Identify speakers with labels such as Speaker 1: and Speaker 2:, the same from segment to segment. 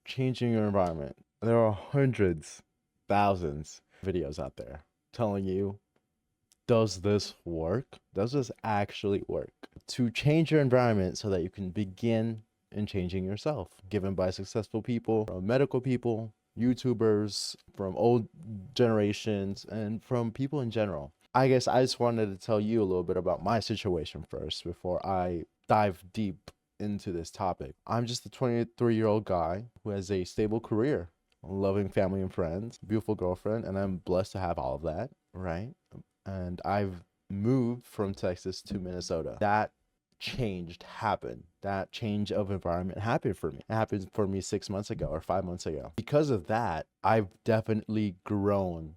Speaker 1: changing your environment. There are hundreds, thousands of videos out there telling you, does this work? Does this actually work? To change your environment so that you can begin in changing yourself, given by successful people, from medical people, YouTubers, from old generations, and from people in general. I guess I just wanted to tell you a little bit about my situation first before I dive deep into this topic. I'm just a 23-year-old guy who has a stable career, loving family and friends, beautiful girlfriend, and I'm blessed to have all of that, right? And I've moved from Texas to Minnesota. That happened. That change of environment happened for me. It happened for me 6 months ago or 5 months ago. Because of that, I've definitely grown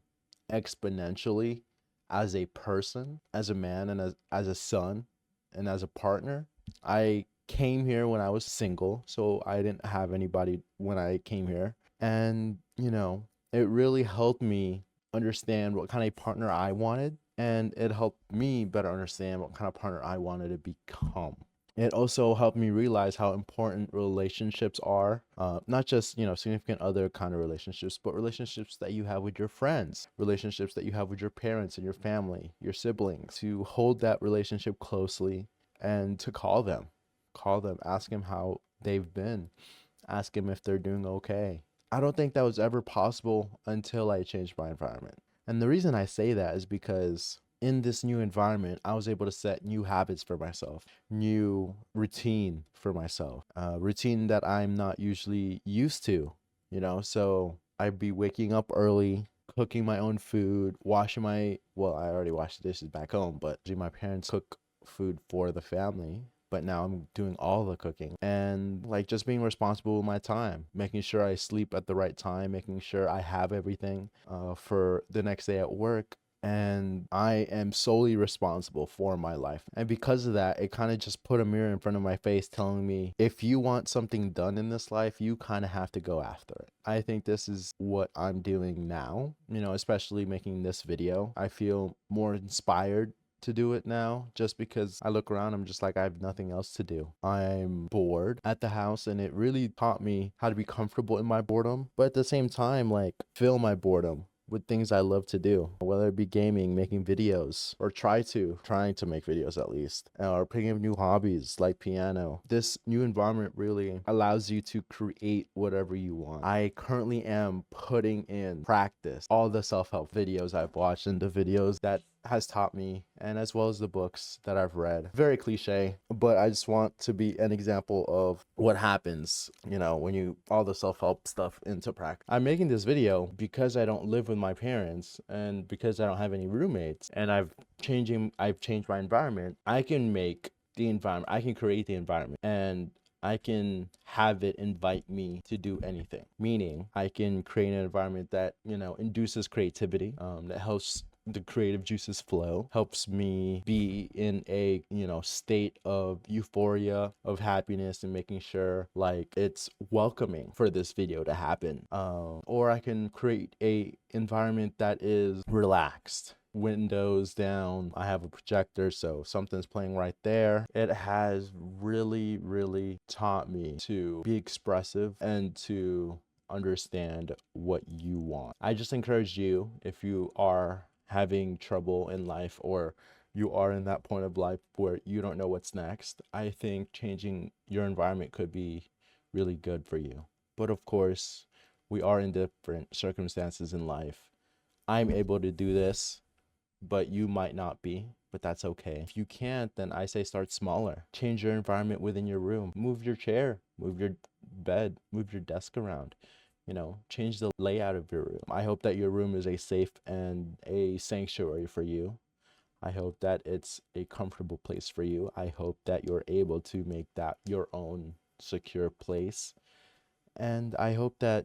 Speaker 1: exponentially as a person, as a man, and as a son, and as a partner. I came here when I was single, so I didn't have anybody when I came here. And, it really helped me understand what kind of partner I wanted, and it helped me better understand what kind of partner I wanted to become. It also helped me realize how important relationships are, not just, significant other kind of relationships, but relationships that you have with your friends, relationships that you have with your parents and your family, your siblings, to hold that relationship closely and to call them, ask them how they've been, ask them if they're doing okay. I don't think that was ever possible until I changed my environment. And the reason I say that is because in this new environment, I was able to set new habits for myself, new routine for myself, routine that I'm not usually used to, So I'd be waking up early, cooking my own food, well, I already washed the dishes back home, but my parents cook food for the family. But now I'm doing all the cooking and just being responsible with my time, making sure I sleep at the right time, making sure I have everything for the next day at work. And I am solely responsible for my life. And because of that, it kind of just put a mirror in front of my face telling me, if you want something done in this life, you kind of have to go after it. I think this is what I'm doing now, especially making this video. I feel more inspired to do it now, just because I look around, I'm just like, I have nothing else to do. I'm bored at the house, and it really taught me how to be comfortable in my boredom, but at the same time, fill my boredom with things I love to do, whether it be gaming, making videos, or trying to make videos at least, or picking up new hobbies like piano. This new environment really allows you to create whatever you want. I currently am putting in practice all the self-help videos I've watched and the videos that has taught me, and as well as the books that I've read. Very cliche, but I just want to be an example of what happens, when you all the self-help stuff into practice. I'm making this video because I don't live with my parents and because I don't have any roommates, and I've changed my environment. I can create the environment, and I can have it invite me to do anything. Meaning, I can create an environment that, induces creativity, that helps the creative juices flow, helps me be in a state of euphoria, of happiness, and making sure it's welcoming for this video to happen. Or I can create a environment that is relaxed, windows down. I have a projector, so something's playing right there. It has really, really taught me to be expressive and to understand what you want. I just encourage you, if you are having trouble in life, or you are in that point of life where you don't know what's next, I think changing your environment could be really good for you. But of course, we are in different circumstances in life. I'm able to do this, but you might not be, but that's okay. If you can't, then I say start smaller. Change your environment within your room. Move your chair, move your bed, move your desk around. Change the layout of your room. I hope that your room is a safe and a sanctuary for you. I hope that it's a comfortable place for you. I hope that you're able to make that your own secure place. And I hope that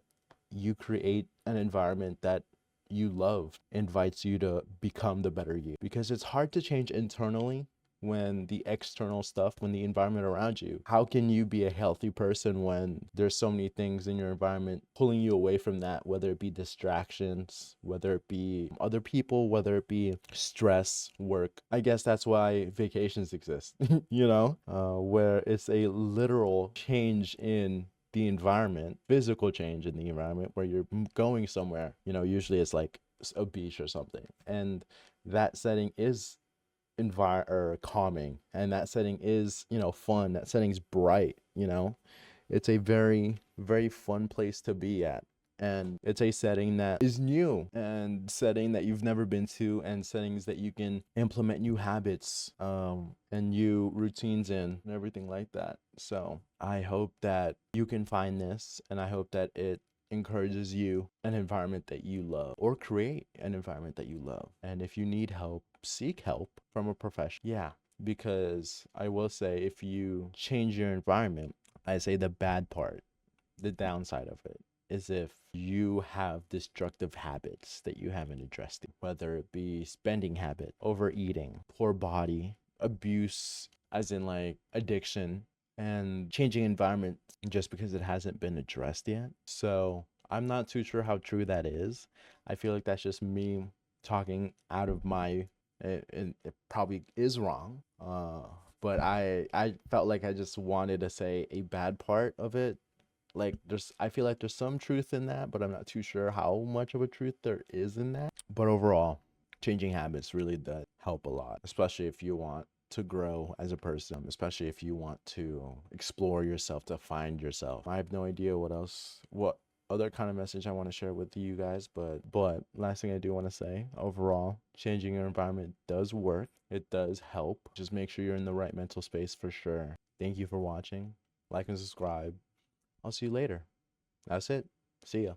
Speaker 1: you create an environment that you love, invites you to become the better you. Because it's hard to change internally when the environment around you. How can you be a healthy person when there's so many things in your environment pulling you away from that, whether it be distractions, whether it be other people, whether it be stress, work? I guess that's why vacations exist, where it's a literal change in the environment, physical change in the environment where you're going somewhere, usually it's like a beach or something. And that setting is or calming, and that setting is, fun. That setting's bright. It's a very, very fun place to be at. And it's a setting that is new and setting that you've never been to, and settings that you can implement new habits and new routines in and everything like that. So I hope that you can find this, and I hope that it encourages you an environment that you love, or create an environment that you love. And if you need help, seek help from a professional. Yeah, because I will say, if you change your environment, I say the bad part, the downside of it, is if you have destructive habits that you haven't addressed, whether it be spending habit, overeating, poor body, abuse, as in like addiction, and changing environment just because it hasn't been addressed yet. So I'm not too sure how true that is. I feel like that's just me talking out of my, it probably is wrong. But I felt like I just wanted to say a bad part of it. Like, I feel like there's some truth in that, but I'm not too sure how much of a truth there is in that. But overall, changing habits really does help a lot, especially if you want to grow as a person, especially if you want to explore yourself, to find yourself. I have no idea what other kind of message I want to share with you guys, but last thing I do want to say, overall, changing your environment does work. It does help. Just make sure you're in the right mental space for sure. Thank you for watching. Like and subscribe. I'll see you later. That's it. See ya.